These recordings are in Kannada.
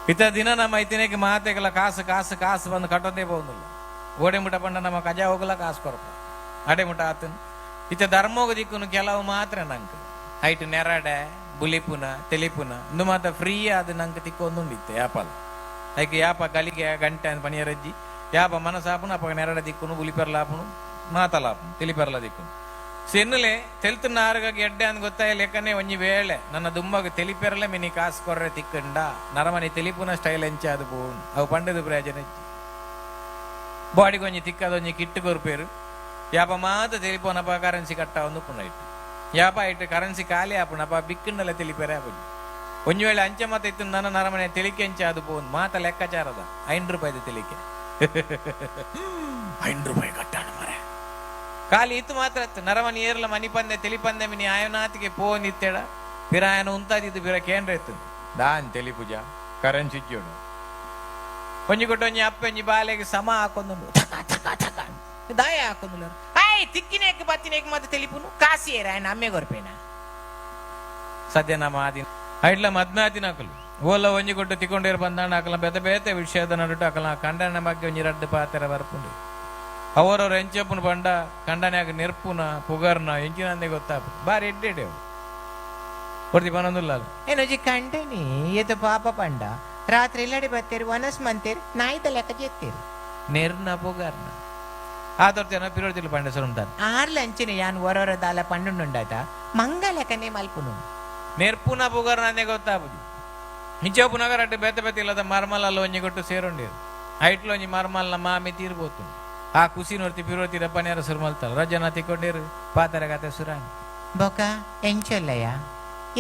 ಇತ್ತ ದಿನ ನಮ್ಮ ಐತಿನೇಗೆ ಮಾತೆಗಳ ಕಾಸು ಕಾಸು ಕಾಸು ಬಂದು ಕಟ್ಟೋದೇ പോകുന്നിಲ್ಲ. ಓಡೆ ಮುಟ ಪಂಡ ನಮ್ಮ ಕಜಾ ಹೋಗಲ ಕಾಸು ಕೊರಪ ಅಡೆ ಮುಟ ಆತನು ಇತ್ತ ಧರ್ಮೋಗ ದಿಕ್ಕುನು ಕೆಲವು ಮಾತ್ರ ನಂಗೆ ಹೈಟ್ ನೆರಡೆ ಬುಲಿಪುನ ತೆಲಿಪುನ ಇಂದು ಮಾತ್ರ ಫ್ರೀ ಅದು ನಂಗೆ ತಿಕ್ಕೊಂದುಂಡಿತ್ತೆ ಯಾಪಲ ಐಕೆ ಯಾಪ ಗಲಿಗೆ ಗಂಟೆ ಅಂತ ಪಣಿಯರಜ್ಜಿ ಯಾಪ ಮನಸಾಪುನು ಅಪ್ಪ ನೆರಡ ದಿಕ್ಕುನು ಬುಲಿಪೆರ್ಲಾಪುನು ಮಾತಲಾಪುನು ತಿಳಿಪೆರ್ಲ ದಿಕ್ಕುನು ಸೆನ್ನುಲೆ ತೆಲ್ತುನ ಆರುಗಾಗಿ ಎಡ್ಡೆ ಅಂತ ಗೊತ್ತಾಯ ಲೆಕ್ಕನೆ ಒಂಜಿ ವೇಳೆ ನನ್ನ ದುಂಬಗ ತೆಲಿಪೆರಲೆ ಮಿನಿ ಕಾಸು ಕೊರ್ರೆ ತಿಕ್ಕಂಡ ನರಮನಿ ತೆಲಿಪುನ ಸ್ಟೈಲ್ ಎಂಚೆ ಅದು ಬೋನ್ ಅವು ಪಂಡದು ಪ್ರಯೋಜನ ಬಾಡಿಗೆ ಒಂಜಿ ತಿಕ್ಕದೊಂಜಿ ಕಿಟ್ಟು ಕೊರ್ಪೇರು ಯಾಪ ಮಾತ ತೆಲಿಪೋನಪ್ಪ ಕರೆನ್ಸಿ ಕಟ್ಟ ಒಂದು ಪುನಃ ಇಟ್ಟು ಯಾಪ ಇಟ್ಟು ಕರೆನ್ಸಿ ಖಾಲಿ ಆಪುನಪ್ಪ ಬಿಕ್ಕಂಡಲ್ಲ ತೆಲಿಪೆರೆ ಆಪುಜಿ ಒಂಜಿ ವೇಳೆ ಅಂಚೆ ಮಾತ ಇತ್ತು ನನ್ನ ನರಮನೆ ತೆಲಿಕೆ ಎಂಚೆ ಅದು ಬೋನ್ ಮಾತ ಲೆಕ್ಕಾಚಾರದ ₹5 ತೆಲಿಕೆ ₹5 ಕಟ್ಟಾಣ ಮರೆ ಖಾಲಿ ಇತ್ತು ಮಾತ್ರ ನರಮನಿ ಏರ್ಲ ಮನಿ ಪಂದೆ ತೆಲಿಪಂದೆ ಮಿನಿ ಆಯನಾತಿಗೆ ಪೋನ್ ಇತ್ತೇಡ ಪಿರಾಯನ ಉಂತಾದಿದ್ದು ಬಿರ ಕೇಂದ್ರ ಇತ್ತು ದಾನ್ ತೆಲಿ ಪೂಜ ಕರೆನ್ಸಿ ಇಚ್ಚೋಡು ಒಂಜಿ ಕೊಟ್ಟು ಒಂಜಿ ಅಪ್ಪಂಜಿ ಬಾಲೆಗೆ ಸಮ ಹಾಕೊಂದು ದಾಯ ಹಾಕೊಂದು ಆಯ್ ತಿಕ್ಕಿನೇಕ್ ಬತ್ತಿನೇಕ್ ಮತ್ತೆ ತೆಲಿಪುನು ಕಾಸಿ ಏರ ఆయన ಅಮ್ಮೆ ಗೊರ್ಪೇನ ಸದ್ಯ ನಮ್ಮ ಆದಿನ ಐಡ್ಲ ಮದ್ನಾದಿನ ಹಾಕಲು ಓಲ ಒಂಜಿ ಕೊಟ್ಟು ತಿಕ್ಕೊಂಡಿರು ಬಂದಾಣ ಹಾಕಲ ಬೇತೆ ಬೇತೆ ವಿಷಯದ ನಡುಟು ಹಾಕಲ ಕಂಡನ ಬಗ್ಗೆ ಒಂಜಿ ರಡ್ಡು ಪಾತೆರ ಬರ್ಪುಂಡು ಅವರವ್ರ ಎಂಚಪ್ಪನ ಬಂಡ ಕಂಡನ್ಯಾಗ ನೆರ್ಪುನ ಪುಗರ್ನ ಎಂಚಿನಂದೇ ಗೊತ್ತಾಪ ಬಾರಿ ಎಡ್ಡೆಡೆವು ಹೊರ್ತಿ ಬನ್ನೊಂದಿಲ್ಲ ಏನೋಜಿ ಕಂಡನಿ ಎದು ಪಾಪ ಪಂಡ ರಾತ್ರಿ ಇಲ್ಲಡಿ ಬತ್ತೇರು ವನಸ್ ಮಂತೇರು ನಾಯಿತ ಲೆಕ್ಕ ಜೆತ್ತೇರು ನೆರ್ನ ಪುಗರ್ನ ಆತೋರ್ತೇನ ಪಿರೋಡ್ತಿಲ್ಲ ಪಂಡ ಸುರುಂತಾನ ಆರ್ಲ ಅಂಚಿನ ಯಾನ್ ಹೊರವರ ದಾಲ ಪಂಡುಂಡಾತ ಮಂಗ ಲೆಕ್ಕನೆ ಮಲ್ಪುನು ನೆರ್ಪುನ ಪುಗರ್ನಂದೇ ಗೊತ್ತಾಪುದು ಮಿಂಚೋಪುನಗರ ಅಡ್ಡು ಬೇತೆ ಬೇತೆ ಇಲ್ಲದ ಮರ್ಮಲಲ್ಲ ಒಂಜಿ ಕೊಟ್ಟು ಸೇರುಂಡೇರು ಐಟ್ಲು ಒಂಜಿ ಮರ್ಮಲ್ನ ಮಾಮಿ ತೀರ್ಬೋತು ಆ ಖುಷಿ ನೋಡ್ತಿ ಪಿರೋತಿ ರಪ್ಪನ್ಯಾರ ಸುರ್ಮಲ್ತಾರ ರಜನ ತಿಕ್ಕೊಂಡಿರು ಪಾತರಗತೆ ಸುರಾಣಿ ಬೊಕ ಎಂಚೊಲ್ಲಯ್ಯ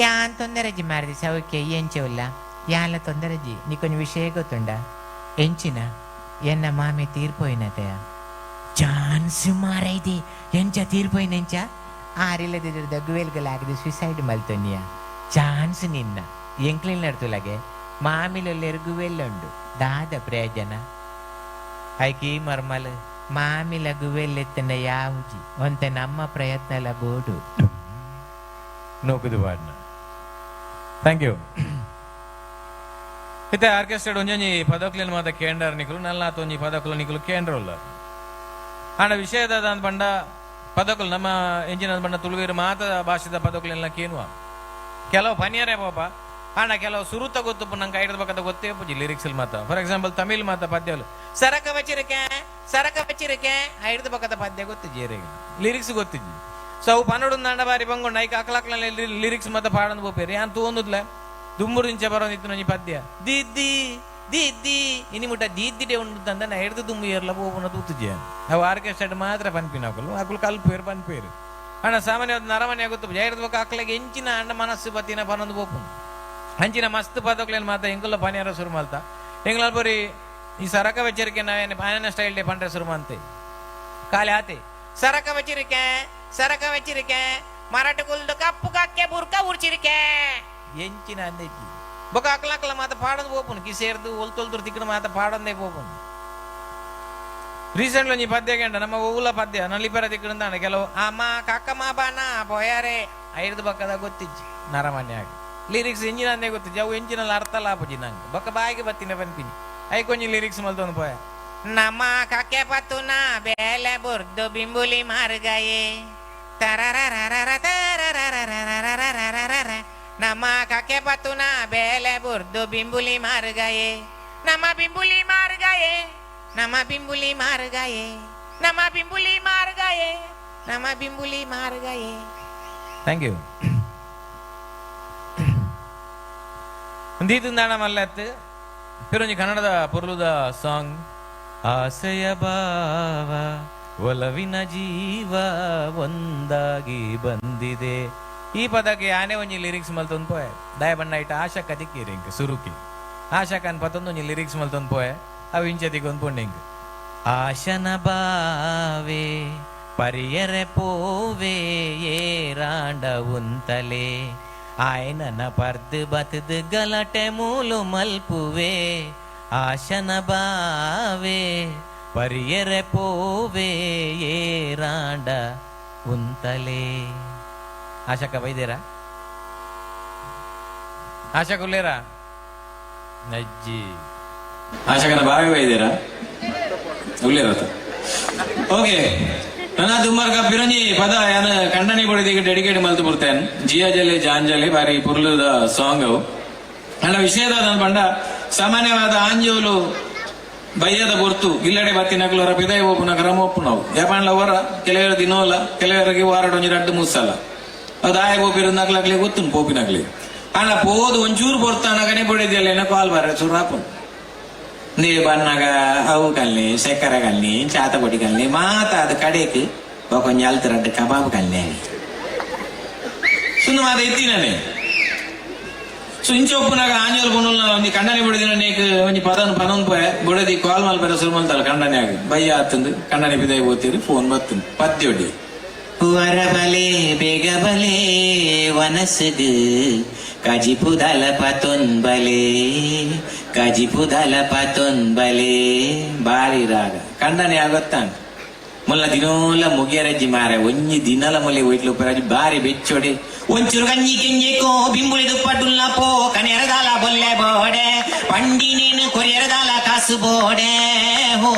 ಯಾನ್ ತೊಂದರಜ್ಜಿ ಮಾರಿದಿ ಸೌಖ್ಯ ಎಂಚೊಲ್ಲ ಯಾನ್ಲ ತೊಂದರಜ್ಜಿ ನೀಕೊಂದು ವಿಷಯ ಗೊತ್ತುಂಡ ಎಂಚಿನ ಎನ್ನ ಮಾಮಿ ತೀರ್ಪೋಯಿನತೆಯ ಚಾನ್ಸ್ ಮಾರೈದಿ ಎಂಚ ತೀರ್ಪೋಯಿನ ಎಂಚ ಆರಿಲ್ಲದಿದ್ರ ದಗ್ಗುವೇಲ್ಗಲಾಗದು ಸುಸೈಡ್ ಮಲ್ತೊನ್ನಿಯ ಚಾನ್ಸ್ ನಿನ್ನ ಎಂಕ್ಲಿಲ್ ನಡ್ತುಲಗೆ ಮಾಮಿಲೊಲ್ಲೆರ್ಗುವೆಲ್ಲುಂಡು ದಾದ ಪ್ರಯೋಜನ ಐಕಿ ಮರ್ಮಲ್ ಮಾಮಿಲ ಗುವೆಲ್ಲೆತ್ತನ ಯಾವುಜಿ ಒಂತೆ ನಮ್ಮ ಪ್ರಯತ್ನಲ ಬೋಡು ನೋಕುದು ಬಾಡ್ನ ಥ್ಯಾಂಕ್ ಯು ಇತ್ತೆ ಆರ್ಕೆಸ್ಟ್ರಾ ಒಂಜೊಂಜಿ ಪದಕ್ಲೆನ್ ಮಾತ ಕೇಂದ್ರ ನಿಕಲು ನಲ್ಲಾತ ಒಂಜಿ ಪದಕುಲು ನಿಕಲು ಕೇಂದ್ರಲ್ಲ ಆಂಡ ವಿಷಯದ ಅಂತ ಪಂಡ ಪದಕುಲು ನಮ್ಮ ಎಂಜಿನ ಪಂಡ ತುಳುವೇರು ಮಾತ ಭಾಷೆದ ಪದಕುಲೆಲ್ಲ ಕೇನುವ ಕೆಲವು ಪನಿಯರೇ ಪಾಪ ಆಂಡ ಕೆಲವು ಸುರುತ ಗೊತ್ತು ನಂಗೆ ಐಡದ ಪಕ್ಕದ ಗೊತ್ತೇ ಪೂಜಿ ಲಿರಿಕ್ಸ್ ಮಾತ ಫಾರ್ ಎಕ್ಸಾಂಪಲ್ ತಮಿಳ್ ಮಾತ ಪದ್ಯಗಳು ಸರಕ ಬಚ್ಚಿರಕೆ ಐಡದ ಪಕ್ಕದ ಪದ್ಯ ಗೊತ್ತು ಜೇರಿಗೆ ಲಿರಿಕ್ಸ್ ಗೊತ್ತಿಜ್ಜಿ ಸೊ ಅವು ಪನ್ನಡು ದಂಡ ಬಾರಿ ಬಂಗೊಂಡು ಐಕ ಅಕ್ಲಕ್ಲಲ್ಲಿ ಲಿರಿಕ್ಸ್ ಮಾತ ಪಾಡಂದು ಬೋಪೇರಿ ಯಾನ್ ತೂಂದುದ್ಲ ದುಮ್ಮುರು ಇಂಚೆ ಬರೋದಿತ್ತು ನಂಜಿ ಪದ್ಯ ದಿದ್ದಿ ದಿದ್ದಿ ಇನಿ ಮುಟ್ಟ ದಿದ್ದಿಡೆ ಉಂಡು ತಂದ ನಾ ಹಿಡ್ದು ದುಮ್ಮು ಏರ್ಲ ಬೋಪುನ ತೂತುಜ್ಜಿ ಅವು ಆರ್ಕೆಸ್ಟ್ರಾ ಮಾತ್ರ ಪನ್ಪಿನ ಹಾಕಲು ಅಕುಲು ಕಲ್ಪೇರು ಪನ್ಪೇರು ಅಣ್ಣ ಸಾಮಾನ್ಯವಾದ ನರಮನೆ ಆಗುತ್ತ ಜೈಡದ ಪಕ್ಕ ಅಕ್ಲಗೆ ಎಂಚಿನ ಅಂಡ ಮನಸ್ಸು ಬತ್ತಿನ ಪನ್ನೊಂದು ಬೋಪು ಅಂಚಿನ ಮಸ್ತ್ ಪದಕ್ಲೇನು ಮಾತ ಎಂಕುಲ್ಲ ಪನಿಯಾರ ಶುರು ಮಲ್ತ ಎಂಗ್ಲ ಬರೀ ಈ ಸರಕ ವೆಚ್ಚರಿಕೆ ನಾವೇನು ಪಾಯನ ಸ್ಟೈಲ್ ಡೇ ಪಂಡ್ರೆ ಶುರು ಮಂತೆ ಕಾಲಿ ಆತೆ ಸರಕ ವೆಚ್ಚರಿಕೆ ಮರಾಠ ಕುಲ್ದು ಕಪ್ಪು ಕಕ್ಕೆ ಬುರ್ಕ ಉರ್ಚಿರಿಕೆ ಎಂಚಿನ ಅಂದೈತಿ ಬೊಕ ಅಕ್ಲಕ್ಲ ಮಾತ ಪಾಡೊಂದು ಬೋಪುನು ಕಿಸೇರ್ದು ಒಲ್ತೊಲ್ದ್ರು ತಿಕ್ಕನ ಮಾತ ಪಾಡೊಂದೇ ಬೋಪುನು ರೀಸೆಂಟ್ಲಿ ಒಂಜಿ ಪದ್ಯ ಕೇಂಡ ನಮ್ಮ ಊಲ ಪದ್ಯ ನಲ್ಲಿಪೆರ ತಿಕ್ಕಂದ ಕೆಲವು ಅಮ್ಮ ಕಕ್ಕಮ್ಮ ಬಾನ ಪೊಯಾರೆ ಐದು ಬಕ್ಕದ ಗೊತ್ತಿಜ್ಜಿ ನರಮನ್ಯಾಗ ಲಿರಿಕ್ಸ್ ಎಂಜಿನ ಅಂದೇ ಗೊತ್ತಿಜ್ಜಿ ಅವು ಎಂಜಿನಲ್ಲಿ ಅರ್ಥ ಲಾಪುಜಿ ನಂಗೆ ಬೊಕ್ಕ ಬಾಯಿಗೆ ಬತ್ತಿನ ಪನ್ಪಿನಿ ಐಕೊಂಜಿ ಲಿರಿಕ್ಸ್ ಮಲ್ತೊಂದು ಪೋಯ ನಮ್ಮ ಕಕ್ಕೆ ಪತ್ತುನ ಬೇಲೆ ಬುರ್ದು ಬಿಂಬುಲಿ ಮಾರ್ಗಯೇ ನಮ್ಮ ಕಕ್ಕೆ ಪತ್ತುನ ಬೇಲೆ ಬುರ್ದು ಬಿಂಬುಲಿ ಮಾರ್ಗಯೇ ನಮ್ಮ ಬಿಂಬುಲಿ ಮಾರ್ಗಯೇ ನಮ್ಮ ಬಿಂಬುಲಿ ಮಾರ್ಗಯೇ ನಮ್ಮ ಬಿಂಬುಲಿ ಮಾರ್ಗಯೇ ನಮ್ಮ ಬಿಂಬುಲಿ ಮಾರ್ಗಯೇ ಥ್ಯಾಂಕ್ ಯು ಒಂದೀತು ನಾಣ ಮಲ್ಲತ್ತು ಪಿರೊಂಜಿ ಕನ್ನಡದ ಪೊರ್ಲುದ ಸಾಂಗ್ ಆಸೆಯ ಭಾವ ಒಲವಿನ ಜೀವ ಒಂದಾಗಿ ಬಂದಿದೆ ಈ ಪದಕ್ಕೆ ಆನೆ ಒಂಜಿ ಲಿರಿಕ್ಸ್ ಮಲ್ತೊಂದು ಪೋಯೆ ದಯ ಬಣ್ಣ ಇಟ್ಟ ಆಶಕ್ಕ ದಿಕ್ಕಿರಿ ಇಂಕ ಸುರುಕಿ ಆಶಕನ್ ಪತ್ತೊಂದು ಒಂಜಿ ಲಿರಿಕ್ಸ್ ಮಲ್ತೊಂದು ಪೋಯೆ ಅವು ಇಂಚದಿಗೊಂದು ಪುಂಡೆ ಇಂಕ ಆಶನ ಬಾವೆ ಪರಿಯರೆ ಪೋವೆ ಏರಾಂಡ ಉಂತಲೆ ಆಯ್ನನ ಪರ್ದು ಬತದು ಗಲಾಟೆ ಮೂಲು ಮಲ್ಪುವೆ ಆಶನ ಬಾವೆ ಪರಿಯರೆ ಪೋವೆ ಏರಾಂಡ ಉಂತಲೆ ಆಶಕ ಬೈದೇರಾ ಆಶಾ ಕುಲ್ಲೇರಾ ಅಜ್ಜಿ ಆಶಾಕನ ಬಾವಿ ಇದ್ದೀರಾ ಉಳ್ಳೇರತ್ತ ಓಕೆ ನನ್ನ ದುಮ್ಮರ್ಗ ಪಿರಂಜಿ ಪದ ಯಾನ ಕಂಡನಿ ಕೊಡಿದೀಗ ಡೆಡಿಕೇಟ್ ಮಲ್ತು ಬರ್ತೇನೆ ಜಿಯಾ ಜಲೆ ಜಾಂಜಲಿ ಬಾರಿ ಪುರ್ಲದ ಸಾಂಗ್ ಅವು ನನ್ನ ವಿಷಯದ ನನ್ನ ಬಂಡ ಸಾಮಾನ್ಯವಾದ ಆಂಜೋಲು ಬಯ್ಯದ ಗುರ್ತು ಇಲ್ಲಡೆ ಬತ್ತಿನಕ್ಲು ಹೊರ ಪಿದೈ ಓಪುನ ಕ್ರಮ ಒಪ್ಪು ನಾವು ಯಾಪಣ್ಣ ಹೊರ ಕೆಲವರು ದಿನೋಲ್ಲ ಕೆಲವರಿಗೆ ವಾರಡ್ ಒಂಜಿ 2-3 ಸಲ ಅದು ಆಯ ಬೋಪಿರ ನಕ್ಲಾಗ್ಲಿ ಗೊತ್ತು ಪೋಪಿನಕ್ಲಿ ಅಣ್ಣ ಪೋದು ಒಂಚೂರು ಬರ್ತಾನ ಗಣಿ ಬಡಿದಲ್ಲ ಕಾಲ್ ಬಾರ ಚೂರಾಪು ನೀ ಬನ್ನಾಗ ಅವು ಕಲ್ನಿ ಸಕ್ಕರ ಕಲ್ನಿ ಚಾತ ಪೊಡಿ ಕಲ್ನಿ ಮಾತ ಅದು ಕಡೆಕ್ ಕೊಂಚ ಅಲ್ತರಡ್ಡು ಕಬಾಬ್ ಕಲ್ನಿ ಸುಂದು ಮಾತ ಎತ್ತಿನೇ ಸೊ ಇಂಚ ಒಪ್ಪುನಾಗ ಆಂಜಲ್ ಬೊನುಲ್ ಒಂದಿ ಕಂಡನೆ ಬಡಿದಿನ ನೇಕ್ ಒಂಜಿ ಪದನ್ ಬೊಡದಿ ಕಾಲ್ ಮಲ್ಪರ ಸುಲ್ಮಲ್ತಲ್ಲ ಕಂಡನೆ ಆಗ ಬಯ್ಯ ಆತಂದು ಕಂಡನೆ ಬಿದೈ ಹೋಗ್ತೀರಿ ಫೋನ್ ಬರ್ತಂದು ಪದ್ಯೊಡ್ಡಿ ವರಬಲೆ ಬೇಗಬಲೆ ವನಸ್ಸದು ಕಾಜಿಪುದಲ ಪತೊನ್ಬಲೆ ಕಾಜಿಪುದಲ ಪತೊನ್ಬಲೆ ಬಾರಿ ರಾಗ ಕಂಡನೆ ಆಗೊತ್ತಾನ ಮುಲ್ಲ ದಿನೋಲ ಮುಗಿಯರಜ್ಜಿ ಮಾರ ಒಂಜಿ ದಿನಲ ಮುಲೆ ಒಯ್ಟ್ಲು ಉಪ್ಪರಾಜಿ ಬಾರಿ ಬೆಚ್ಚೊಡೆ ಒಂಚೂರು ಗಂಜಿ ಕೆಂಜೆಕೋ ಬಿಂಬುಳಿ ದುಪ್ಪಟುಲ್ಲ ಪೋ ಕನೆರದಾಲ ಬೊಲ್ಲೆ ಬೋಡೆ ಪಂಡಿನೇನು ಕೊರಿಯರದಾಲ ಕಾಸು ಬೋಡೆ ಹೋ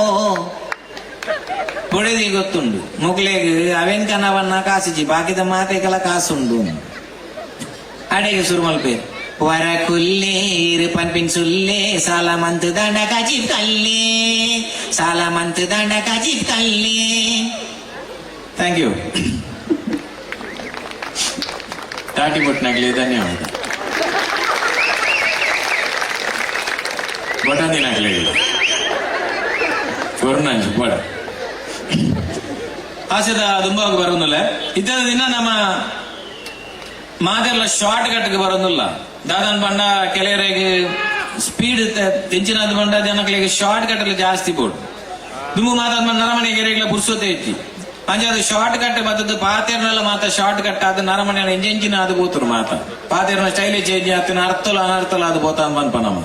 ಬೊಡೆದಿ ಗೊತ್ತುಂಡು ಮುಗ್ಲೆಗ್ ಅವೆನ್ ಕನವನ್ನ ಕಾಸಿಜಿ ಬಾಕಿದ ಮಾತೆಗೆಲ್ಲ ಕಾಸುಂಡು ಅಡೆಗೆ ಶುರು ಮಲ್ಪೆ ವರ ಕುಲ್ಲೇ ಇರು ಪನ್ಪಿನ್ ಸುಲ್ಲೇ ಸಾಲ ಮಂತ್ ದಂಡ ಕಜಿಬ್ ಕಲ್ಲೇ ಸಾಲ ಮಂತ್ ದಂಡ ಕಜಿಬ್ ಕಲ್ಲೇ ಥ್ಯಾಂಕ್ ಯು ತಾಟಿ ಬೊಟ್ನಾಗ್ಲಿ ಧನ್ಯವಾದ ಬೊಟಂದಿನಾಗ್ಲಿ ಕೊರ್ನಂಜು ಬಡ ಆಸೆದ ದುಂಬಾಗ ಬರೋದಿಲ್ಲ ಇದ್ದ ದಿನ ನಮ್ಮ ಮಾದೆಲ್ಲ ಶಾರ್ಟ್ ಕಟ್ಗೆ ಬರೋದಿಲ್ಲ ದಾದನ್ ಬಂಡ ಕೆಲವರಿಗೆ ಸ್ಪೀಡ್ ತೆಂಚಿನ ಬಂಡ ಜನಗಳಿಗೆ ಶಾರ್ಟ್ ಕಟ್ ಅಲ್ಲಿ ಜಾಸ್ತಿ ಬೋಡು ದುಂಬು ಮಾತಾದ ನರಮನೆಗೆರೆಗಳ ಪುರ್ಸೋತೆ ಐತಿ ಅಂಜೆ ಅದು ಶಾರ್ಟ್ ಕಟ್ ಬರ್ತದ್ದು ಪಾತೆರ್ನೆಲ್ಲ ಮಾತ ಶಾರ್ಟ್ ಕಟ್ ಆದ ನರಮನೆ ಎಂಜಿನ ಅದು ಬೋತರು ಮಾತ ಪಾತೆರ್ನ ಸ್ಟೈಲೇ ಚೇಂಜ್ ಆಗ್ತಾನೆ ಅರ್ಥಲ ಅನರ್ಥಲ ಅದು ಬೋತ ಅನ್ಪನ್ಪ ನಮ್ಮ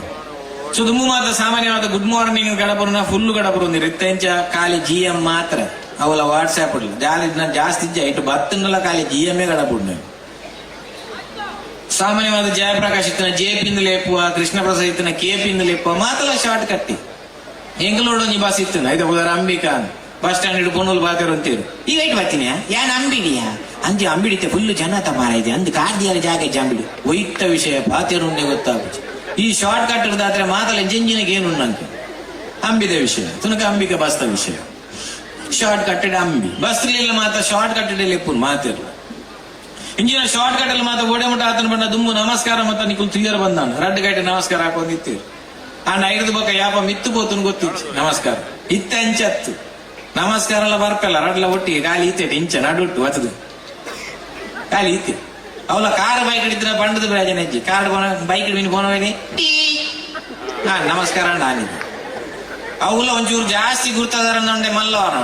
ಸೊ ದುಂಬು ಮಾತ ಸಾಮಾನ್ಯವಾದ ಗುಡ್ ಮಾರ್ನಿಂಗ್ ಗಡಪುರನ ಫುಲ್ ಗಡಪುರ ರಿತ್ತೆಂಚ ಖಾಲಿ GM ಮಾತ್ರ ಅವಳ ವಾಟ್ಸ್ಆಪ್ ಜಾಸ್ತಿ ಇಟ್ಟು ಬತ್ತನ್ನೆಲ್ಲ ಖಾಲಿ GM ಗಡಪುಡ್ ಸಾಮಾನ್ಯವಾದ ಜಯಪ್ರಕಾಶ್ ಇತ್ತನ JP ಲೇಪುವ ಕೃಷ್ಣ ಪ್ರಸಾದ್ ಇತ್ತನ KP ಲೇಪುವ ಮಾತಲ್ಲ ಶಾರ್ಟ್ ಕಟ್ಟಿ ಎಂಗ್ಲೋಡ್ ಒಂಜಿ ಬಸ್ ಇತ್ತನ ಐದ ಹೋದಾರ ಅಂಬಿಕಾ ಬಸ್ ಸ್ಟ್ಯಾಂಡ್ ಇಡು ಪೊನ್ನೂಲ್ ಬಾಕರ್ ಅಂತೀರು ಈಗ ಐಟ್ ಬರ್ತೀನಿ ಯಾನ್ ಅಂಬಿಡಿಯಾ ಅಂಜಿ ಅಂಬಿಡಿತೆ ಫುಲ್ ಜನ ತಮಾರ ಇದೆ ಅಂದ್ ಕಾರ್ದಿಯಾರ ಜಾಗ ಅಂಬಿಡಿ ಒಯ್ತ ವಿಷಯ ಬಾತಿರುಂಡೆ ಗೊತ್ತಾಗುತ್ತೆ ಈ ಶಾರ್ಟ್ ಕಟ್ ಇರ್ದಾದ್ರೆ ಮಾತಲ್ಲ ಜಂಜಿನಿಗೆ ಏನು ಅಂತ ಅಂಬಿದ ವಿಷಯ ತುನಕ ಅಂಬಿಕ ಬಸ್ತ ವಿಷಯ ಶಾರ್ಟ್ ಕಟ್ಟೆಡ್ ಅಂಬಿ ಬಸ್ ಮಾತ ಶಾರ್ಟ್ ಕಟ್ಟೆಡ್ ಲೆಪ್ಪು ಮಾತಿರ್ಲ ಇಂಜಿನ ಶಾರ್ಟ್ ಕಟ್ ಅಲ್ಲಿ ಮಾತ್ರ ಓಡೆ ಮುಟ್ಟ ಆತನ ಬಂದ ದುಂಬು ನಮಸ್ಕಾರ ಮತ್ತ ನಿಕುಲ್ ಕ್ಲಿಯರ್ ಬಂದಾನ ರಡ್ಡು ಗೈಟೆ ನಮಸ್ಕಾರ ಹಾಕೊಂಡಿತ್ತೀರಿ ಅಂಡ್ ಐದು ಬೊಕ್ಕ ಯಾಪ ಮಿತ್ತು ಬೋತನ್ ಗೊತ್ತಿತ್ತು ನಮಸ್ಕಾರ ಇತ್ತ ಅಂಚತ್ತು ನಮಸ್ಕಾರ ಎಲ್ಲ ಬರ್ಪಲ್ಲ ರಡ್ಲ ಒಟ್ಟಿಗೆ ಖಾಲಿ ಇತ್ತೆ ಇಂಚ ನಡುಟ್ಟು ಒತ್ತದು ಖಾಲಿ ಇತ್ತೆ ಅವಳ ಕಾರ್ ಬೈಕ್ ಹಿಡಿದ್ರೆ ಬಂಡದ ಪ್ರಯೋಜನ ಇಜ್ಜಿ ಕಾರ್ ಬೈಕ್ ಹಿಡಿದು ಬೋನವೇನಿ ಹಾ ನಮಸ್ಕಾರ ಅಂಡ ಆನಿದ್ದು ಅವಳ ಒಂಚೂರು ಜಾಸ್ತಿ ಗುರ್ತದಾರ ನಂಡೆ ಮಲ್ಲವನ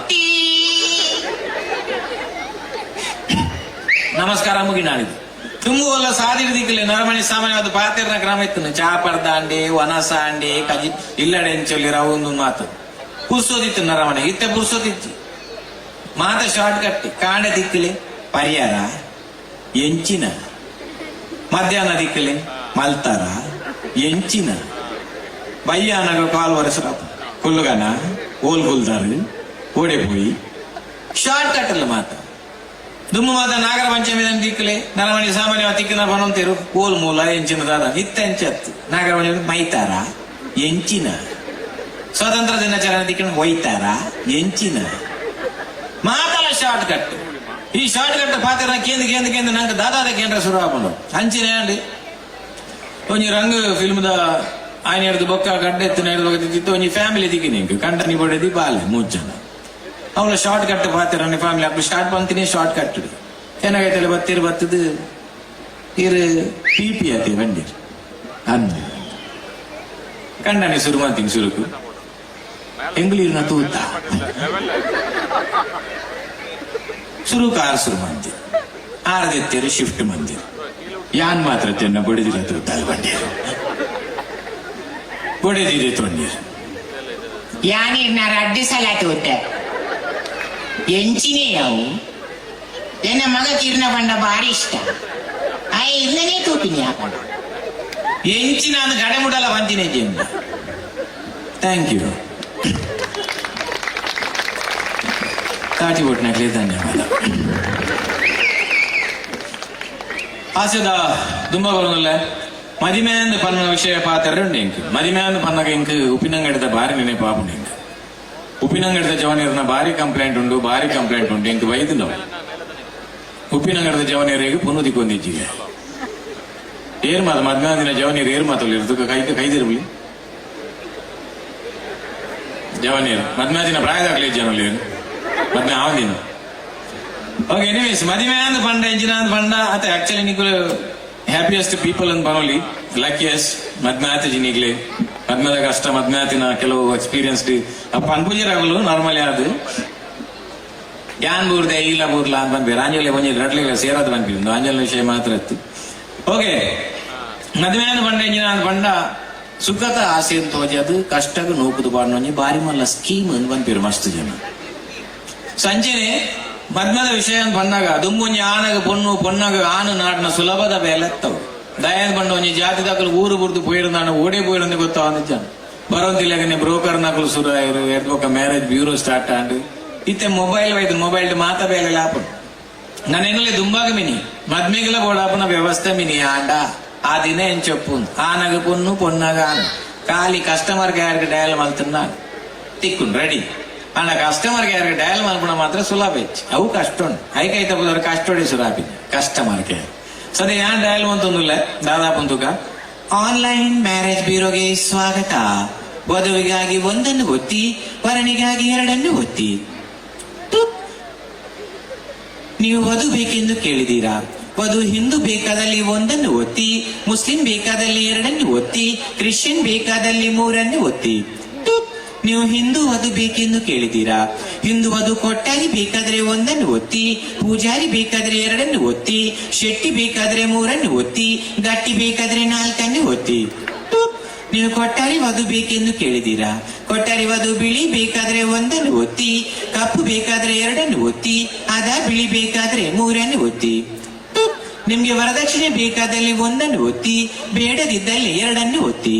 ನಮಸ್ಕಾರ ಮುಗಿ ನಾಡಿದ್ದು ತುಂಬುವಲ್ಲ ಸಾದಿರ್ದಿಕ್ಕಲೆ ನರಮಣಿ ಸಾಮಾನ್ಯವಾದ ಪಾತೆರ್ನ ಕ್ರಮ ಇತ್ತು ಚಾಪರ್ದ ಅಂಡೆ ವನಸ ಅಂಡೆ ಕಜಿ ಇಲ್ಲಡೆ ಎಂಚೊಲ್ಲಿ ರವೊಂದು ಮಾತು ಪುರ್ಸೋದಿತ್ತು ನರಮಣೆ ಇತ್ತೆ ಪುರ್ಸೋದಿತ್ತು ಮಾತ ಶಾರ್ಟ್ ಕಟ್ಟಿ ಕಾಂಡೆ ದಿಕ್ಕಲೆ ಪರಿಹಾರ ಎಂಚಿನ ಮಧ್ಯಾಹ್ನ ದಿಕ್ಕಲೆ ಮಲ್ತಾರ ಎಂಚಿನ ಬಯ್ಯಾನಗ ಕಾಲ್ ವರಸರ ಕುಲ್ಲುಗನ ಓಲ್ ಗುಲ್ದಾರು ಓಡೆ ಪೋಯಿ ಶಾರ್ಟ್ ಕಟ್ ಅಲ್ಲ ಮಾತ ದುಮ್ಮು ಮಾತ ನಾಗರ ಪಂಚಮಿ ದಿಕ್ಕಲೆ ನರಮಣಿ ಸಾಮಾನ್ಯ ತಿಕ್ಕಿನ ಬನಂತೀರು ಓಲ್ ಮೂಲ ಎಂಚಿನ ದಾದ ಇತ್ತ ಎಂಚತ್ತು ನಾಗರ ಪಂಚಮಿ ಮೈತಾರ ಎಂಚಿನ ಸ್ವಾತಂತ್ರ್ಯ ದಿನಾಚರಣೆ ದಿಕ್ಕಿನ ಒಯ್ತಾರ ಎಂಚಿನ ಮಾತಲ್ಲ ಶಾರ್ಟ್ ಕಟ್ ಈ ಶಾರ್ಟ್ ಕಟ್ ಪಾತ್ರ ಕೇಂದ್ರ ನಂಗೆ ದಾದಾದ ಕೇಂದ್ರ ಶುರು ಆಗ್ಬೋದು ಅಂಚಿನ ಅಂಡಿ ಒಂಜಿ ರಂಗ್ ಫಿಲ್ಮ್ದ ಆಯ್ನ ಹಿಡಿದು ಬೊಕ್ಕ ಗಡ್ಡ ಎತ್ತಿನ ಹಿಡಿದು ಒಂಜಿ ಫ್ಯಾಮಿಲಿ ದಿಕ್ಕಿ ನಿಂಗೆ ಕಂಟನಿ ಬಡದಿ ಬಾಲೆ 3 ಜನ ಅವಳ ಶಾರ್ಟ್ ಕಟ್ ಪಾತ್ರ ಫ್ಯಾಮಿಲಿ ಅಪ್ಪ ಸ್ಟಾರ್ಟ್ ಬಂತೀನಿ ಶಾರ್ಟ್ ಕಟ್ ಏನಾಗೈತಲ್ಲ ಬತ್ತದು ಇರು PP ಆತಿ ಬಂಡಿ ಅಂದ ಕಂಡನೆ ಶುರು ಮಾಡ್ತೀನಿ ಶುರುಕು ಎಂಗ್ಳೂರಿನ ತೂತ ಶುರು ಕಾರ್ ಶುರು ಮಾಡ್ತೀವಿ ಆರದೆತ್ತೇರು ಶಿಫ್ಟ್ ಮಂದಿರು ಯಾನ್ ಮಾತ್ರ ತೆನ್ನ ಬಡಿದಿರ ತೂತಲ್ ಬಂಡೀರು ಬಡಿದಿದೆ ತೊಂದಿರು ಯಾನಿರ್ನಾರ ಅಡ್ಡಿ ಸಲ ತೂತ ಎಂಚಿನೇ ಅವು ನನ್ನ ಮಗ ಕಿರ್ನ ಬಂಡ ಭಾರಿ ಇಷ್ಟ ಆ ಇಲ್ಲನೇ ತೂಪಿನಿ ಹಾಕೊಂಡು ಎಂಚಿನ ಅಂದ್ ಗಡೆ ಮುಡಲ್ಲ ಬಂತಿನ ಥ್ಯಾಂಕ್ ಯು ತಾಟಿಕೊಟ್ನಾಗ್ಲಿ ಧನ್ಯವಾದ. ಆಸೆದ ತುಂಬ ಬರೋಲ್ಲ ಮದಿಮೆ ಅಂದ್ ಪನ್ನ ವಿಷಯ ಪಾತ್ರ ಉಂಡು ಎಂಕ್ ಮದಿಮೆ ಅಂದ್ ಪನ್ನಗ ಎಂಕ್ ಉಪ್ಪಿನಂಗಡಿದ ಬಾರಿ ನೆನೆ ಪಾಪುಂಡು ಎಂಕ್ ಉಪ್ಪಿನಂಗಡಿದ ಜವನಿಯರ್ನ ಬಾರಿ ಕಂಪ್ಲೇಂಟ್ ಉಂಡು ಎಂಕ್ ವೈದ್ಯ ನಾವು ಉಪ್ಪಿನಂಗಡಿದ ಜವನಿಯರಿಗೆ ಪುನಃದಿಕ್ಕೊಂದಿಜ್ಜಿಗೆ ಏರ್ ಮಾತ ಮದ್ಮೆ ದಿನ ಜವನಿಯರು ಏರ್ ಮಾತಲ್ಲಿರ್ದು ಕೈದಿರ್ಲಿ ಜವನಿಯರು ಮದ್ಮೆ ದಿನ ಪ್ರಾಯದಾಗ್ಲಿ ಜನರು ಮದ್ಮೆ ಆವದಿನ ಓಕೆ ಎನಿವೇಸ್ ಮದುವೆ ಅಂದ್ ಪಂಡ ಎಂಜಿನ ಅಂದ್ ಪಂಡ ಅತ ಆಕ್ಚುಲಿ ನಿಕ್ಲು ಹ್ಯಾಪಿಯೆಸ್ಟ್ ಪೀಪಲ್ ಅಂದ್ ಬರೋಲಿ ಲಕ್ಕಿಯಸ್ಟ್ ಮದ್ಮೆ ಆತ ಜಿನಿಗ್ಲಿ ಮದ್ಮೆದ ಕಷ್ಟ ಮದ್ಮೆ ಆತಿನ ಕೆಲವು ಎಕ್ಸ್ಪೀರಿಯನ್ಸ್ಡ್ ಅಪ್ಪ ಅನ್ಪುಜಿರಾಗಲು ನಾರ್ಮಲಿ ಅದು ಯಾನ್ ಬೂರ್ದೆ ಇಲ್ಲ ಬೂರ್ಲ ಅಂತ ಬಂದ್ಬೇರು ಆಂಜಲಿ ಒಂಜಿ ರಡ್ಲಿಲ್ಲ ಸೇರೋದು ಬಂದ್ಬಿಟ್ಟು ಆಂಜಲ ವಿಷಯ ಮಾತ್ರ ಇತ್ತು. ಓಕೆ ಮದುವೆ ಅಂದ್ ಪಂಡ ಎಂಜಿನ ಅಂದ್ ಪಂಡ ಸುಖದ ಆಸೆ ಅಂತ ಹೋಜಿ ಅದು ಕಷ್ಟಗ ನೋಕುದು ಬಾಡ್ನೊಂಜಿ ಬಾರಿ ಮಲ್ಲ ಸ್ಕೀಮ್ ಅಂದ್ ಬಂದ್ಬೇರು ಮಸ್ತ್ ಜನ ಸಂಜೆನೆ ಮದ್ಮದ ವಿಷಯ ಅಂತ ಬಂದಾಗ ದುಮ್ಮೊಂಜಿ ಆನಗ ಪೊನ್ನಾಗ ಆನು ನಾಡಿನ ಸುಲಭದ ಬೆಲೆ ಎತ್ತವು ದಯಾನ್ ಬಂಡ ಒಂಜಿ ಜಾತಿ ದಾಖಲು ಊರು ಬುರ್ದು ಪೋಯಿರಂದ ಓಡೇ ಪೋಯಿರಂದ ಗೊತ್ತಾವ ಜನ ಬರೋದಿಲ್ಲಗನೆ ಬ್ರೋಕರ್ ನಕಲು ಸುರಾಯರು ಎಡ್ಬೋಕ ಮ್ಯಾರೇಜ್ ಬ್ಯೂರೋ ಸ್ಟಾರ್ಟ್ ಆಂಡ್ ಇತ್ತೆ ಮೊಬೈಲ್ ವೈದು ಮೊಬೈಲ್ ಮಾತ ಬೇಲೆ ಲಾಪ ನಾನೇನಲ್ಲೇ ದುಂಬಾಗ ಮಿನಿ ಮದ್ಮೆಗೆಲ್ಲ ಬೋಡಾಪನ ವ್ಯವಸ್ಥೆ ಮಿನಿ ಆಂಡ ಆ ದಿನ ಏನ್ చెప్పు ಆನಗ ಪೊನ್ನಾಗ ಆನು ಖಾಲಿ ಕಸ್ಟಮರ್ ಕೇರ್ಗೆ ಡಯಲ್ ಮಲ್ತನ್ನ ತಿಕ್ಕು ರೆಡಿ ಅಣ್ಣ ಕಸ್ಟಮರ್ ಕೇರ್ಗೆ ಡಯಲ್ ಮಲ್ಪಣ ಮಾತ್ರ ಸುಲಭ ಹೆಚ್ಚು ಅವು ಕಷ್ಟ ಉಂಟು ಐಕೈತ ಹೋದವ್ರು ಕಷ್ಟೋಡಿ ಸುರಾಪಿ ಕಸ್ಟಮರ್ ಕೇರ್ ಸರಿ ಯಾನ್ ಡಯಲ್ ಅಂತಂದಿಲ್ಲ ದಾದಾಪಂತುಕ ಆನ್ಲೈನ್ ಮ್ಯಾರೇಜ್ ಬ್ಯೂರೋಗೆ ಸ್ವಾಗತ. ವಧುವಿಗಾಗಿ ಒಂದನ್ನು ಒತ್ತಿ ವರನಿಗಾಗಿ ಎರಡನ್ನು ಒತ್ತಿ. ನೀವು ವಧು ಬೇಕೆಂದು ಕೇಳಿದೀರಾ? ವಧು ಹಿಂದೂ ಬೇಕಾದಲ್ಲಿ ಒಂದನ್ನು ಒತ್ತಿ, ಮುಸ್ಲಿಂ ಬೇಕಾದಲ್ಲಿ ಎರಡನ್ನು ಒತ್ತಿ, ಕ್ರಿಶ್ಚಿಯನ್ ಬೇಕಾದಲ್ಲಿ ಮೂರನ್ನು ಒತ್ತಿ. ನೀವು ಹಿಂದೂ ವಧು ಬೇಕೆಂದು ಕೇಳಿದ್ದೀರಾ? ಹಿಂದೂ ವಧು ಕೊಟ್ಟಾರಿ ಬೇಕಾದ್ರೆ ಒಂದನ್ನು ಒತ್ತಿ, ಪೂಜಾರಿ ಬೇಕಾದ್ರೆ ಎರಡನ್ನು ಒತ್ತಿ, ಶೆಟ್ಟಿ ಬೇಕಾದ್ರೆ ಮೂರನ್ನು ಒತ್ತಿ, ಗಟ್ಟಿ ಬೇಕಾದ್ರೆ ನಾಲ್ಕನ್ನು ಒತ್ತಿ. ನೀವು ಕೊಟ್ಟಾರಿ ವಧು ಬೇಕೆಂದು ಕೇಳಿದ್ದೀರಾ? ಕೊಟ್ಟಾರಿ ವಧು ಬಿಳಿ ಬೇಕಾದ್ರೆ ಒಂದನ್ನು ಒತ್ತಿ, ಕಪ್ಪು ಬೇಕಾದ್ರೆ ಎರಡನ್ನು ಒತ್ತಿ, ಅದ ಬಿಳಿ ಬೇಕಾದ್ರೆ ಮೂರನ್ನು ಒತ್ತಿ. ನಿಮ್ಗೆ ವರದಕ್ಷಿಣೆ ಬೇಕಾದಲ್ಲಿ ಒಂದನ್ನು ಒತ್ತಿ, ಬೇಡದಿದ್ದಲ್ಲಿ ಎರಡನ್ನು ಒತ್ತಿ.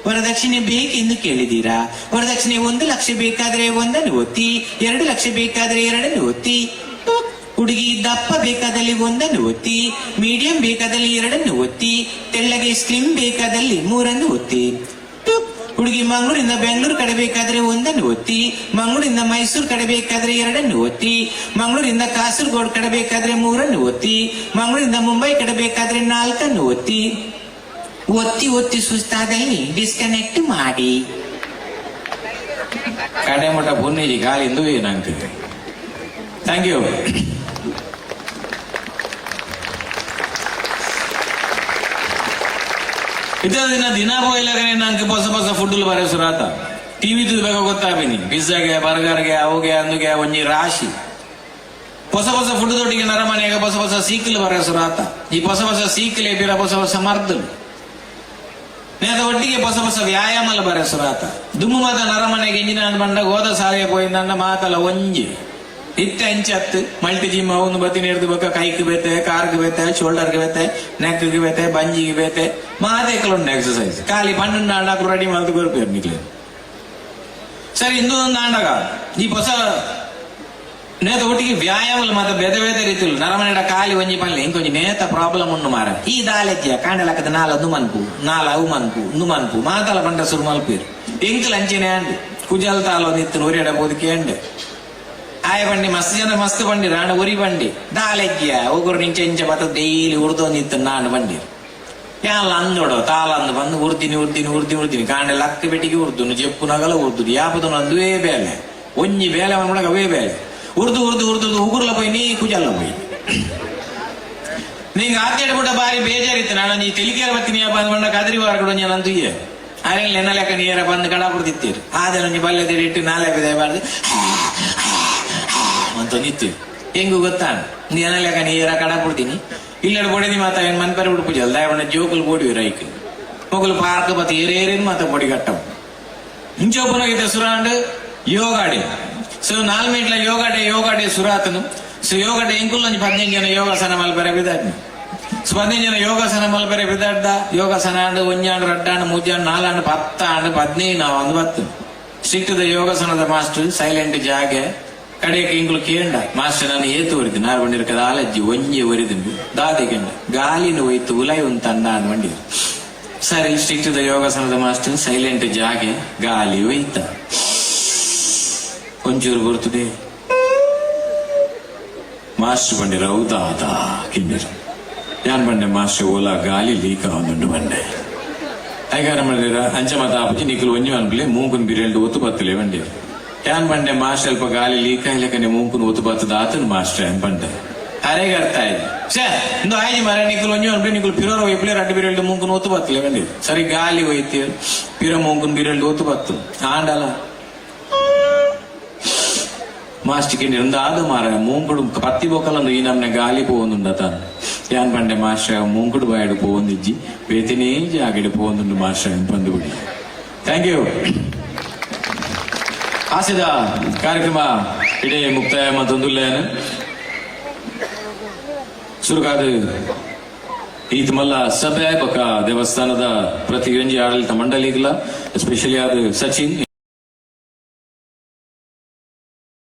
ವರದಕ್ಷಿಣೆ ಬೇಕೆಂದು ಕೇಳಿದ್ದೀರಾ? ವರದಕ್ಷಿಣೆ 1 ಲಕ್ಷ ಬೇಕಾದ್ರೆ ಒಂದನ್ನು ಒತ್ತಿ, 2 ಲಕ್ಷ ಬೇಕಾದ್ರೆ ಎರಡನ್ನು ಒತ್ತಿ. ಹುಡುಗಿ ದಪ್ಪ ಬೇಕಾದಲ್ಲಿ ಒಂದನ್ನು ಒತ್ತಿ, ಮೀಡಿಯಂ ಬೇಕಾದಲ್ಲಿ ಎರಡನ್ನು ಒತ್ತಿ, ತೆಳ್ಳಗೆ ಸ್ಲಿಮ್ ಬೇಕಾದಲ್ಲಿ ಮೂರನ್ನು ಒತ್ತಿ. ಹುಡುಗಿ ಮಂಗಳೂರಿಂದ ಬೆಂಗಳೂರು ಕಡೆ ಬೇಕಾದ್ರೆ ಒಂದನ್ನು ಒತ್ತಿ, ಮಂಗಳೂರಿಂದ ಮೈಸೂರು ಕಡೆ ಬೇಕಾದ್ರೆ ಎರಡನ್ನು ಒತ್ತಿ, ಮಂಗಳೂರಿಂದ ಕಾಸರಗೋಡು ಕಡೆ ಬೇಕಾದ್ರೆ ಮೂರನ್ನು ಒತ್ತಿ, ಮಂಗಳೂರಿಂದ ಮುಂಬೈ ಕಡೆ ಬೇಕಾದ್ರೆ 4 ಒತ್ತಿ. ಒತ್ತಿ ಒತ್ತಿ ಸುಸ್ತಾದಲ್ಲಿ ಡಿಸ್ಕನೆಕ್ಟ್ ಮಾಡಿ. ಕಡೆ ಮಠ ಪುಣ್ಯಜಿ ಕಾಲಿಂದು ಏನಾಗ್ತದೆ. Thank you. ಇದ್ದ ದಿನ ಪೋಯಿಲಾಗನೆ ನಂಗೆ ಹೊಸ ಫುಡ್ಲು ಬರೋ ಸುರಾತ ಟಿವಿ ಬೇಗ ಗೊತ್ತಾಗ್ಬಿನಿ. ಪಿಜ್ಜಾಗೆ ಬರ್ಗರ್ಗೆ ಅವಗೆ ಅಂದುಗೆ ಒಂಜಿ ರಾಶಿ ಹೊಸ ಫುಡ್ ದೊಡ್ಡಿಗೆ ನರಮನೆಯಾಗ ಹೊಸ ಸೀಕಲ್ ಬರೋ ಸುರಾತ. ಈ ಹೊಸ ಸೀಕಲ್ ಬಿರ ಹೊಸ ಮರ್ದಲು ನೇದ ಒಟ್ಟಿಗೆ ಹೊಸ ವ್ಯಾಯಾಮಲ್ಲ ಬರೋ ಸುರಾತ. ದುಮ್ಮು ಮಾತ ನರಮನೆಗೆ ಇಂಜಿನ ಬಂದಾಗ ಹೋದ ಸಾಲಿಗೆ ಪೋಯಿಂದ ಮಾತಲ್ಲ ಒಂಜಿ ಇತ್ತ ಹತ್ತು ಮಲ್ಟಿ ಜಿಮ್ ಅವನು ಬತ್ತಿನ ಹಿಡಿದು ಬೇಕಾ ಕೈಗೆ ಬೇತೆ, ಕಾರ್ಗೆ ಬೇತೆ, ಶೋಲ್ಡರ್ಗೆ ಬೇತೆ, ನೆಕ್ಗೆ ಬೇತೆ, ಬಂಜಿಗೆ ಬೇತೆ ಮಾತೇಕಲುಂಡು ಎಕ್ಸಸೈಸ್ ಖಾಲಿ ಪನ್ನೊಂದು ಆಂಡಾಕು ರೆಡಿ ಮಾಡ್ದು ಬರ್ಪೇರು ನಿಕ್ಲಿ. ಸರಿ ಇಂದು ಒಂದು ಆಂಡಾಗ ಈ ಹೊಸ ನೇತ ಒಟ್ಟಿಗೆ ವ್ಯಾಯಾಮ ಮಾತ ಬೇತೆ ಬೇತೆ ರೀತಿಲು ನರಮನೆಡ ಖಾಲಿ ಒಂಜಿ ಪಲ್ಲೆ ಇಂಕೊಂಜಿ ನೇತ ಪ್ರಾಬ್ಲಮ್ ಉಂಡು ಮಾರ. ಈ ದಾಲೆಜ್ಜ ಕಾಂಡಲಕ್ಕದ ನಾಲದು ಮನ್ಪು ನಾಲ ಅವು ಮನ್ಪು ಇಂದು ಮನ್ಪು ಮಾತಲ ಪಂಡ ಸುರು ಮಲ್ಪೇರು ಎಂಕಲ್ ಅಂಚೆನೆ ಅಂಡು ಕುಜಲ್ ತಾಲೋ ನಿತ್ತು ಒರಿಯಡ ಬೋದಿಕೆ ಅಂಡೆ ಆಯ ಬಂಡಿ ಮಸ್ತ್ ಜನ ಮಸ್ತ್ ಬಂಡಿ ರಾಣ ಒರಿ ಬಂಡಿ ದಾಲೆಜ್ಜ ಒಗ್ರು ನಿಂಚೆ ಇಂಚೆ ಬತ್ತ ಡೈಲಿ ಉರ್ದೋ ನಿತ್ತು ನಾನು ಬಂಡಿ ಯಾಲ ಅಂದೋಡೋ ತಾಲಂದು ಬಂದು ಉರ್ದಿನಿ ಕಾಂಡೆ ಲಕ್ಕ ಬೆಟ್ಟಿಗೆ ಉರ್ದುನು ಜಪ್ಪು ನಗಲ ಉರ್ದುದು ಯಾಪದನು ಅಂದುವೇ ಬೇಲೆ ಒಂಜಿ ಬೇಲೆ ಮನ್ಬಿಡಗ ಅವೇ ಬೇಲೆ ಉರ್ದು ಉಗುರ್ಲ ಪೋಯಿ ನೀ ಕುಜಲ್ಲ ಪೋಯಿ ನಿಂಗೆ ಆತ್ಯಡ್ಬಿಟ್ಟ ಬಾರಿ ಬೇಜಾರಿತ್ತು. ನಾನು ನೀ ತೆಲಿಕೇರ ಬತ್ತೀನಿ ಬಂದ ಕದರಿ ವಾರಗಳು ನಂತುಯ್ಯ ಅರೆಲ್ಲ ನೆನಲೆಕ್ಕ ನೀರ ಬಂದು ಕಡ ಬಿಡ್ತಿತ್ತೀರಿ ಆದ್ರೆ ನೀ ಬಲ್ಲೆ ಇಟ್ಟು ನಾಳೆ ಬಿಡಬಾರ್ದು ಅಂತ ನಿತ್ತೀವಿ. ಹೆಂಗು ಗೊತ್ತಾ ನೀ ನೆನಲೆಕ್ಕ ನೀರ ಕಡ ಬಿಡ್ತೀನಿ ಇಲ್ಲಡ ಬೋಡಿ ಮಾತ ಏನ್ ಮನ್ಪರಿ ಬಿಡು ಪೂಜೆ ಅಲ್ಲ ಅವನ ಜೋಕಲ್ ಬೋಡಿ ರೈಕ್ ಮೊಗಲು ಪಾರ್ಕ್ ಬತ್ತ ಏರೇರೇನು ಮಾತ ಬೋಡಿ ಕಟ್ಟವು ಇಂಚೋಪನಾಗಿದ್ದ ಸುರಾಂಡ್ ಯೋಗಾಡಿ. ಸೊ 4 ಮಿನಿಟ್ಲ ಯೋಗ ಡೇ ಸುರಾತನು. ಸೊ ಯೋಗ ಡೇ ಎಂಕುಲ್ 15 ಜನ ಯೋಗಾಸನ ಮಲ್ಪರ ಬಿದ್ದಾಡ್ನಿ ಸ್ಪಂದಿಂచిన ಯೋಗಾಸನ ಮಲ್ಪರೆ ಬಿದಡ್ಡ ಯೋಗಾಸನ ಆಂಡು ಒಂಜಾಂಡು ರಡ್ಡಾಂಡು ಮೂಜಾಂಡು ನಾಲಾಂಡು 10 ಆಂಡು 15 ನಾವು ಒಂದು 10 ಸಿಟ್ಟದ ಯೋಗಾಸನದ ಮಾಸ್ಟರ್ ಸೈಲೆಂಟ್ ಜಾಗೆ ಕಡೆಗೆ ಇಂಗ್ಲು ಕೇಂಡ ಮಾಸ್ಟರ್ ನಾನು ಏತು ಒರಿದು ನಾರು ಬಂದಿರಕದ ಆಲಜ್ಜಿ ಒಂಜಿ ಒರಿದು ದಾದಿಗೆಂಡ ಗಾಲಿನ ಒಯ್ತು ಉಲೈ ಒಂದು ಅಣ್ಣ ಬಂಡಿ ಸರಿ ಸಿಟ್ಟದ ಯೋಗಾಸನದ ಮಾಸ್ಟರ್ ಸೈಲೆಂಟ್ ಜಾಗೆ ಗಾಲಿ ಒಯ್ತ ಒಂಚೂರು ಬರ್ತದೆ ಮಾಸ್ಟರ್ ಬಂದಿರ ಹೌದಾ ಕಿಂಡಿರು ಯಾನ್ ಬಂಡೆ ಮಾಸ್ಟರ್ ಓಲಾ ಗಾಲಿ ಲೀಕ್ ಆವಂದುಂಡು ಬಂಡೆ ಐಗಾರ ಮಾಡಿರ ಅಂಚಮತ ಆಪುಜಿ ನಿಖಲು ಒಂಜಿ ಅನ್ಬಿಲೆ ಮೂಂಕುನ್ ಬಿರೆಲ್ಡು ಒತ್ತು ಬತ್ತಲೆ ಬಂಡೆ ಯಾನ್ ಬಂಡೆ ಮಾಸ್ಟರ್ ಅಲ್ಪ ಗಾಲಿ ಲೀಕ್ ಆಯ್ಲಕನೆ ಮೂಂಕುನ್ ಒತ್ತು ಬತ್ತದ ಆತನು ಮಾಸ್ಟರ್ ಏನ್ ಬಂಡೆ ಅರೆಗೆ ಅರ್ಥ ಆಯ್ತು ಸೇ ಇಂದು ಆಯ್ಜಿ ಮರ ನಿಖಲು ಒಂಜಿ ಅನ್ಬಿಲೆ ನಿಖಲು ಪಿರೋರ ಒಯ್ಪ್ಲೆ ರಡ್ಡು ಬಿರೆಲ್ಡು ಮೂಂಕುನ್ ಒತ್ತು ಬತ್ತಲೆ ಬಂಡೆ ಸರಿ ಗಾಲಿ ಒಯ್ತಿ ಪಿರ ಮೂಂಕುನ್ ಬಿರೆಲ್ಡು ಒತ್ತು ಬತ್ತು ಆಂಡಲ ಮಾಸ್ಟಿಗೆ ನಿರಂದಾದ ಮಾರ ಮೂಂಕುಡು ಪತ್ತಿ ಬೊಕ್ಕಲಂದು ಈ ನಮ್ನೆ ಗಾಲಿ ಪೋವೊಂದುಂಡ ತಾನು ಯಾನ್ ಪಂಡೆ ಮಾಸ್ಟರ್ ಮೂಂಕುಡು ಬಾಯಡು ಪೋವೊಂದಿಜ್ಜಿ ಬೇತಿನೇ ಜಾಗಡೆ ಪೋವೊಂದುಂಡು ಮಾಸ್ಟರ್ ಪಂದುಬಿಡಿ ಥ್ಯಾಂಕ್ ಯು ಆಸಿದ ಕಾರ್ಯಕ್ರಮ ಇಡೀ ಮುಕ್ತಾಯ ಮತ್ತೊಂದುಲ್ಲೇನು ಸುರುಕಾದ ಈತ ಮಲ್ಲ ಸಭೆ ಬೊಕ್ಕ ದೇವಸ್ಥಾನದ ಪ್ರತಿಯೊಂಜಿ ಆಡಳಿತ ಮಂಡಳಿಗಳ ಎಸ್ಪೆಷಲಿ ಆದ ಸಚಿನ್